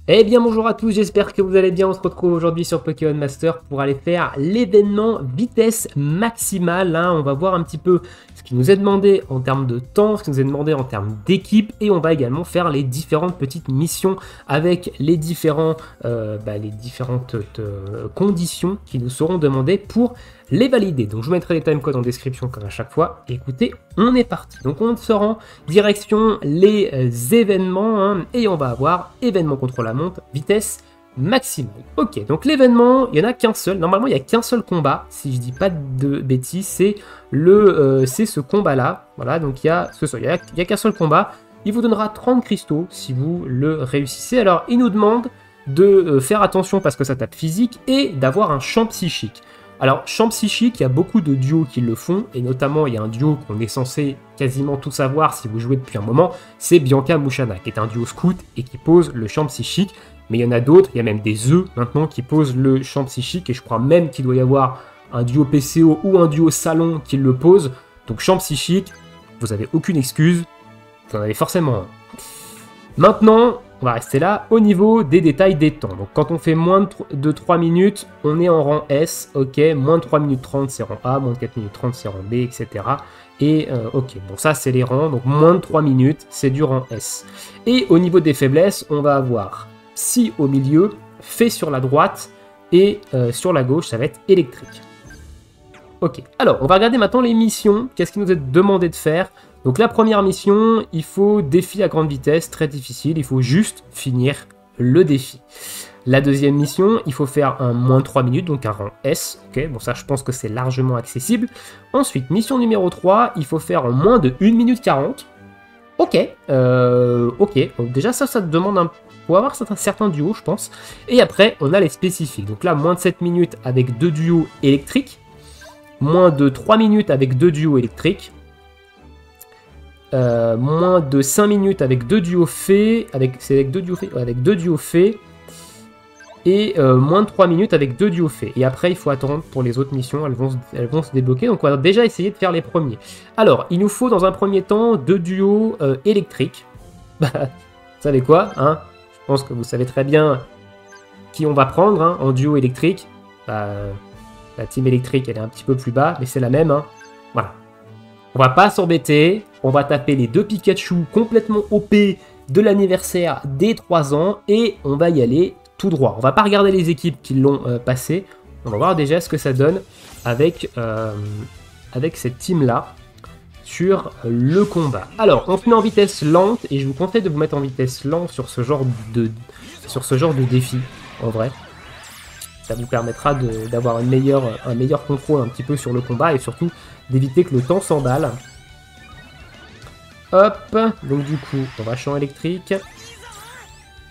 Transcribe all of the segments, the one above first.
Eh bien bonjour à tous, j'espère que vous allez bien. On se retrouve aujourd'hui sur Pokémon Master pour aller faire l'événement vitesse maximale. On va voir un petit peu ce qui nous est demandé en termes de temps, ce qui nous est demandé en termes d'équipe, et on va également faire les différentes petites missions avec les différentes conditions qui nous seront demandées pour les valider. Donc je vous mettrai les timecodes en description comme à chaque fois. Écoutez, on est parti. Donc on se rend direction les événements et on va avoir événement contre la montre, vitesse maximale. Ok, donc l'événement, il n'y en a qu'un seul. Normalement, il n'y a qu'un seul combat. Si je dis pas de bêtises, c'est ce combat-là. Voilà, donc il y a qu'un seul combat. Il vous donnera 30 cristaux si vous le réussissez. Alors, il nous demande de faire attention parce que ça tape physique et d'avoir un champ psychique. Alors, champ psychique, il y a beaucoup de duos qui le font, et notamment, il y a un duo qu'on est censé quasiment tout savoir si vous jouez depuis un moment, c'est Bianca Mushanna, qui est un duo scout et qui pose le champ psychique. Mais il y en a d'autres, il y a même des œufs maintenant qui posent le champ psychique, et je crois même qu'il doit y avoir un duo PCO ou un duo salon qui le pose. Donc, champ psychique, vous n'avez aucune excuse, vous en avez forcément un. Maintenant, on va rester là au niveau des détails des temps. Donc quand on fait moins de 3 minutes, on est en rang S, ok, moins de 3 minutes 30 c'est rang A, moins de 4 minutes 30 c'est rang B, etc. Et ok, bon ça c'est les rangs, donc moins de 3 minutes c'est du rang S. Et au niveau des faiblesses, on va avoir Psy au milieu, Fée sur la droite, et sur la gauche ça va être électrique. Ok, alors on va regarder maintenant les missions, qu'est-ce qui nous est demandé de faire. Donc la première mission, il faut défi à grande vitesse, très difficile, il faut juste finir le défi. La deuxième mission, il faut faire un moins de 3 minutes, donc un rang S. Ok, bon ça je pense que c'est largement accessible. Ensuite, mission numéro 3, il faut faire en moins de 1 minute 40. Ok, ok, donc déjà ça te demande un... Pour avoir certains duos, je pense. Et après, on a les spécifiques. Donc là, moins de 7 minutes avec 2 duos électriques. Moins de 3 minutes avec 2 duos électriques. Moins de 5 minutes avec 2 duos fées, avec 2 duos fées, et moins de 3 minutes avec 2 duos fées. Et après, il faut attendre pour les autres missions, elles vont se débloquer. Donc on va déjà essayer de faire les premiers. Alors, il nous faut dans un premier temps 2 duos électriques. Vous savez quoi, hein? Je pense que vous savez très bien qui on va prendre en duo électrique. La team électrique, elle est un petit peu plus bas, mais c'est la même. Voilà. On va pas s'embêter, on va taper les 2 Pikachu complètement OP de l'anniversaire des 3 ans et on va y aller tout droit. On va pas regarder les équipes qui l'ont passé, on va voir déjà ce que ça donne avec cette team-là sur le combat. Alors, on se met en vitesse lente et je vous conseille de vous mettre en vitesse lente sur ce genre de défi, en vrai. Ça vous permettra d'avoir un meilleur contrôle un petit peu sur le combat et surtout d'éviter que le temps s'emballe. Hop, donc du coup, on va champ électrique.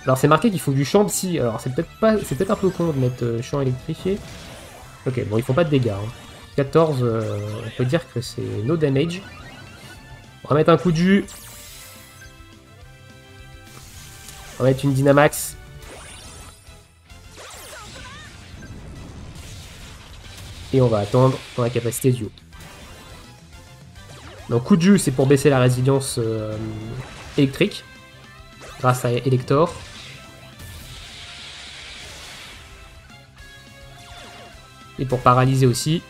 Alors c'est marqué qu'il faut du champ psy. Alors c'est peut-être un peu con de mettre champ électrifié. Ok, bon ils font pas de dégâts. 14, on peut dire que c'est no damage. On va mettre un coup de jus. On va mettre une Dynamax. Et on va attendre dans la capacité duo. Donc coup de jus, c'est pour baisser la résilience électrique. Grâce à Elector. Et pour paralyser aussi.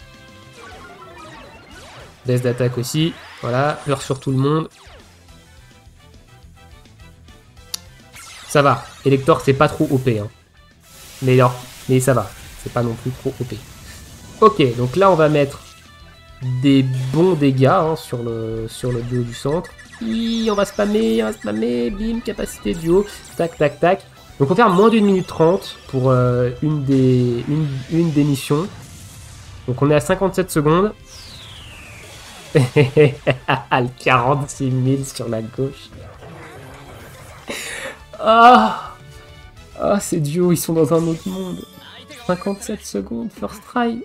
Baisse d'attaque aussi. Voilà, peur sur tout le monde. Ça va. Elector, c'est pas trop OP. Mais ça va. C'est pas non plus trop OP. Ok, donc là on va mettre des bons dégâts sur le duo du centre. On va spammer, bim, capacité duo, tac, tac, tac. Donc on va faire moins d'1 minute 30 pour une des missions. Donc on est à 57 secondes. Le 46 000 sur la gauche. Ces duos, ils sont dans un autre monde. 57 secondes, first try.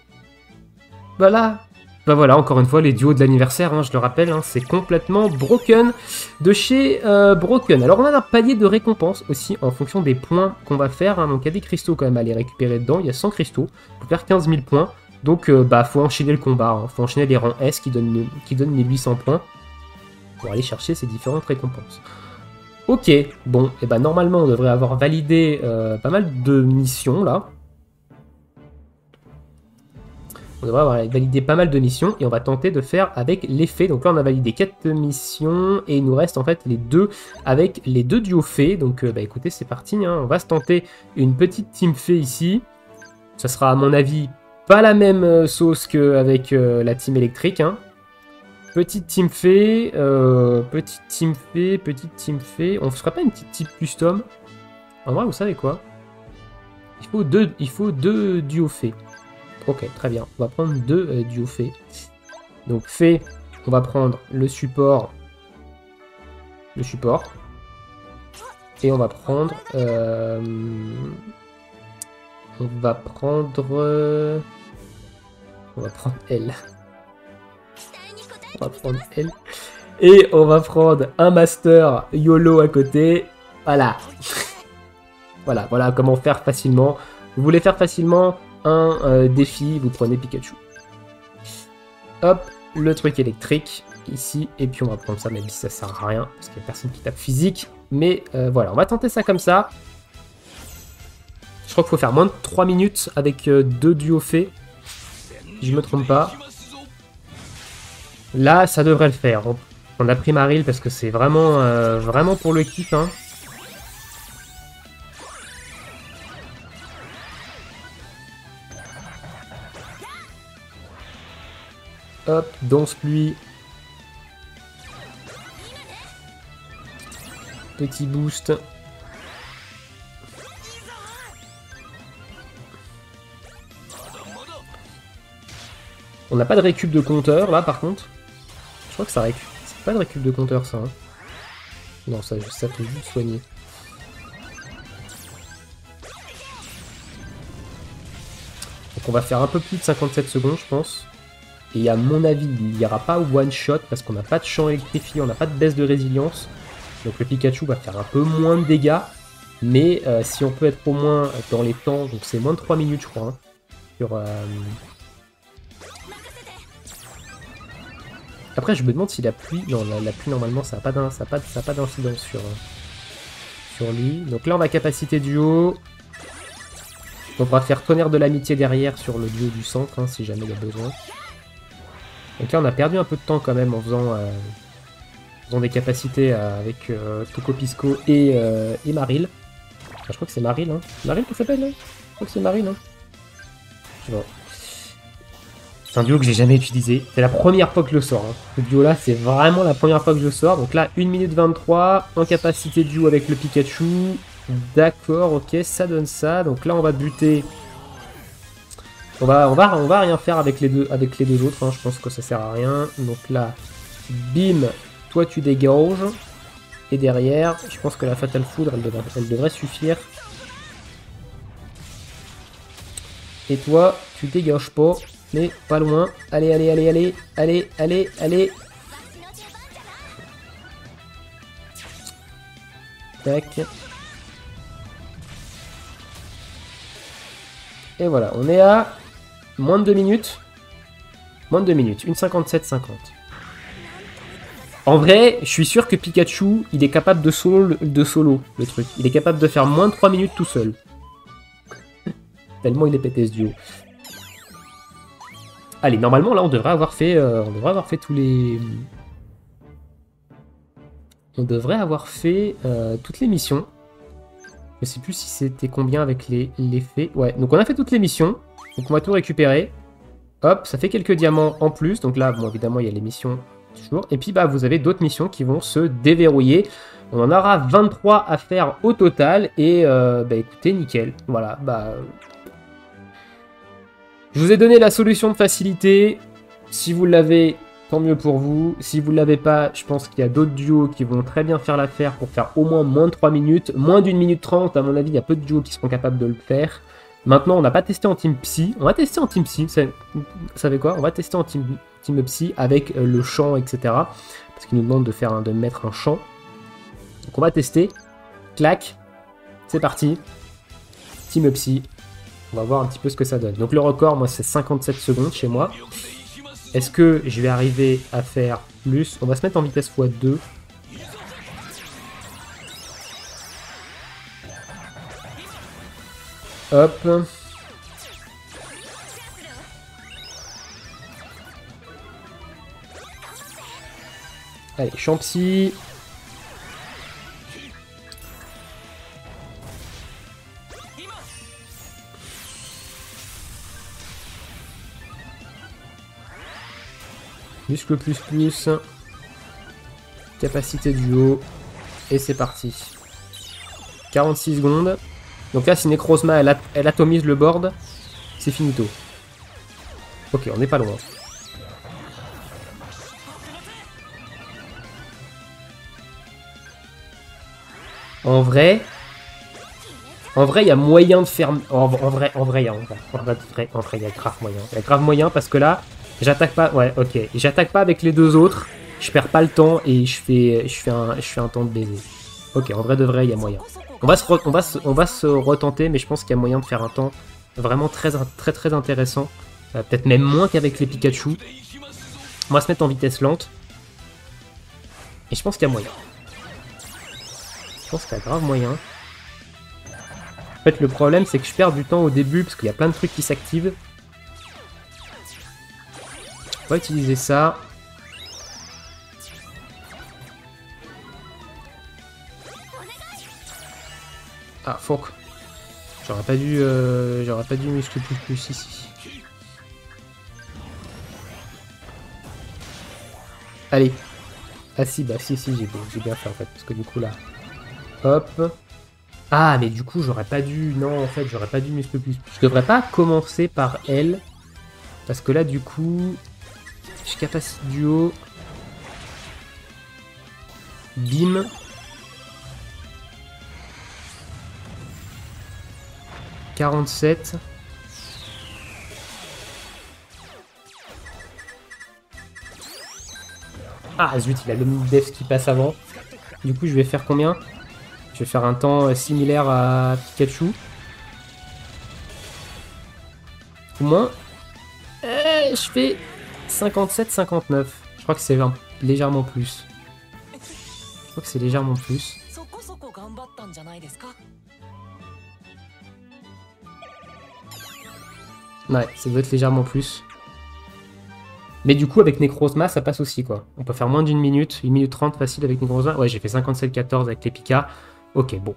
Voilà. Bah voilà, encore une fois, les duos de l'anniversaire, je le rappelle, c'est complètement broken de chez Broken. Alors on a un palier de récompense aussi en fonction des points qu'on va faire. Donc il y a des cristaux quand même à aller récupérer dedans. Il y a 100 cristaux pour faire 15 000 points. Donc faut enchaîner le combat. Faut enchaîner les rangs S qui donnent les 800 points pour aller chercher ces différentes récompenses. Ok, bon, et ben normalement on devrait avoir validé pas mal de missions là. On devrait avoir validé pas mal de missions et on va tenter de faire avec les fées. Donc là on a validé 4 missions et il nous reste en fait les 2 avec les 2 duos fées. Donc bah écoutez c'est parti, hein. On va se tenter une petite team fée ici. Ça sera à mon avis pas la même sauce qu'avec la team électrique, hein. Petite team fée, petite team fée, petite team fée. On ne fera pas une petite team custom? En vrai, vous savez quoi? Il faut deux duos fées. Ok, très bien. On va prendre 2 duos fées. Donc fée, on va prendre le support. Et on va prendre... on va prendre elle. On va prendre elle. Et on va prendre un master YOLO à côté. Voilà. voilà comment faire facilement. Vous voulez faire facilement un défi, vous prenez Pikachu. Hop, le truc électrique ici. Et puis on va prendre ça, même si ça sert à rien. Parce qu'il n'y a personne qui tape physique. Mais voilà, on va tenter ça comme ça. Je crois qu'il faut faire moins de 3 minutes avec 2 duos faits. Si je me trompe pas. Là, ça devrait le faire. On a pris Marill parce que c'est vraiment, vraiment pour le kiff. Hein. Hop, danse pluie. Petit boost. On n'a pas de récup de compteur là par contre. Je crois que ça récup. C'est pas de récup de compteur ça. Hein. Non, ça peut juste soigner. Donc on va faire un peu plus de 57 secondes je pense. Et à mon avis, il n'y aura pas one shot parce qu'on n'a pas de champ électrifié, on n'a pas de baisse de résilience. Donc le Pikachu va faire un peu moins de dégâts. Mais si on peut être au moins dans les temps, donc c'est moins de 3 minutes je crois. Hein, sur, Après, je me demande si la pluie... Non, la pluie, normalement, ça n'a pas d'incidence sur lui. Donc là, on va capacité duo. On va faire tonnerre de l'amitié derrière sur le duo du centre, hein, si jamais il y a besoin. Donc là, on a perdu un peu de temps quand même en faisant des capacités avec Tokopisco et Marill. Enfin, je crois que c'est Marill, hein. Marill, ça s'appelle, hein. Je crois que c'est Marill, hein. Je sais pas. C'est un duo que j'ai jamais utilisé. C'est la première fois que je le sors. Hein. Ce duo-là, c'est vraiment la première fois que je le sors. Donc là, 1 minute 23 en capacité duo avec le Pikachu. D'accord, ok, ça donne ça. Donc là, on va buter. On va rien faire avec les deux autres. Hein. Je pense que ça sert à rien. Donc là, bim, toi tu dégages. Et derrière, je pense que la Fatal Foudre, elle devrait suffire. Et toi, tu dégages pas. Mais pas loin. Allez. Tac. Et voilà, on est à moins de 2 minutes. Moins de 2 minutes, 1,57,50. En vrai, je suis sûr que Pikachu, il est capable de solo le truc. Il est capable de faire moins de 3 minutes tout seul. Tellement il est pété ce duo. Allez, normalement, là, on devrait avoir fait tous les... On devrait avoir fait toutes les missions. Je sais plus si c'était combien avec les faits. Ouais, donc on a fait toutes les missions. Donc on va tout récupérer. Hop, ça fait quelques diamants en plus. Donc là, bon, évidemment, il y a les missions toujours. Et puis, bah, vous avez d'autres missions qui vont se déverrouiller. On en aura 23 à faire au total. Et, bah, écoutez, nickel. Voilà, bah... Je vous ai donné la solution de facilité. Si vous l'avez, tant mieux pour vous. Si vous ne l'avez pas, je pense qu'il y a d'autres duos qui vont très bien faire l'affaire pour faire au moins de 3 minutes. Moins d'1 minute 30, à mon avis, il y a peu de duos qui seront capables de le faire. Maintenant, on n'a pas testé en Team Psy. On va tester en Team Psy. Vous savez quoi? On va tester en Team Psy avec le champ, etc. Parce qu'il nous demande de mettre un champ. Donc on va tester. Clac. C'est parti. Team Psy. On va voir un petit peu ce que ça donne. Donc le record, moi, c'est 57 secondes chez moi. Est-ce que je vais arriver à faire plus? On va se mettre en vitesse x2. Hop. Allez, Champsy. Muscle plus plus. Capacité duo. Et c'est parti. 46 secondes. Donc là, si Necrozma, elle atomise le board, c'est finito. Ok, on n'est pas loin. En vrai, il y a moyen de faire... En vrai, il y a grave moyen. Il y a grave moyen parce que là, j'attaque pas... Ouais, ok. J'attaque pas avec les deux autres. Je perds pas le temps et je fais un temps de baiser. Ok, en vrai de vrai, il y a moyen. On va se retenter, mais je pense qu'il y a moyen de faire un temps vraiment très intéressant. Peut-être même moins qu'avec les Pikachu. On va se mettre en vitesse lente. Et je pense qu'il y a moyen. Je pense qu'il y a grave moyen. En fait, le problème, c'est que je perds du temps au début, parce qu'il y a plein de trucs qui s'activent. On va utiliser ça. Ah, fuck. J'aurais pas dû muscle plus ici. Allez. Ah si, bah si, j'ai bien fait en fait, parce que du coup là... Hop. Ah, mais du coup, j'aurais pas dû... Non, en fait, j'aurais pas dû muscle plus. Je devrais pas commencer par elle, parce que là, du coup... J'ai capacité duo. Bim. « 47. Ah zut, il a le def qui passe avant. Du coup, je vais faire combien? Je vais faire un temps similaire à Pikachu. Au moins. Je fais 57-59. Je crois que c'est légèrement plus. Je crois que c'est légèrement plus. Ouais, ça doit être légèrement plus. Mais du coup, avec Necrozma, ça passe aussi, quoi. On peut faire moins d'une minute, 1 minute 30 facile avec Necrozma. Ouais, j'ai fait 57-14 avec les Pika. Ok, bon.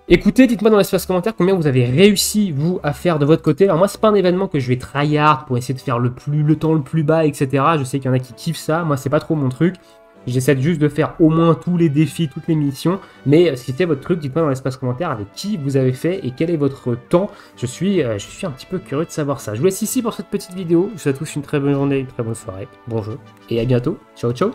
Écoutez, dites-moi dans l'espace commentaire combien vous avez réussi, vous, à faire de votre côté. Alors moi, c'est pas un événement que je vais tryhard pour essayer de faire le temps le plus bas, etc. Je sais qu'il y en a qui kiffent ça. Moi, c'est pas trop mon truc. J'essaie juste de faire au moins tous les défis, toutes les missions. Mais si c'était votre truc, dites-moi dans l'espace commentaire avec qui vous avez fait et quel est votre temps. Je suis un petit peu curieux de savoir ça. Je vous laisse ici pour cette petite vidéo. Je vous souhaite à tous une très bonne journée, une très bonne soirée. Bon jeu. Et à bientôt. Ciao, ciao.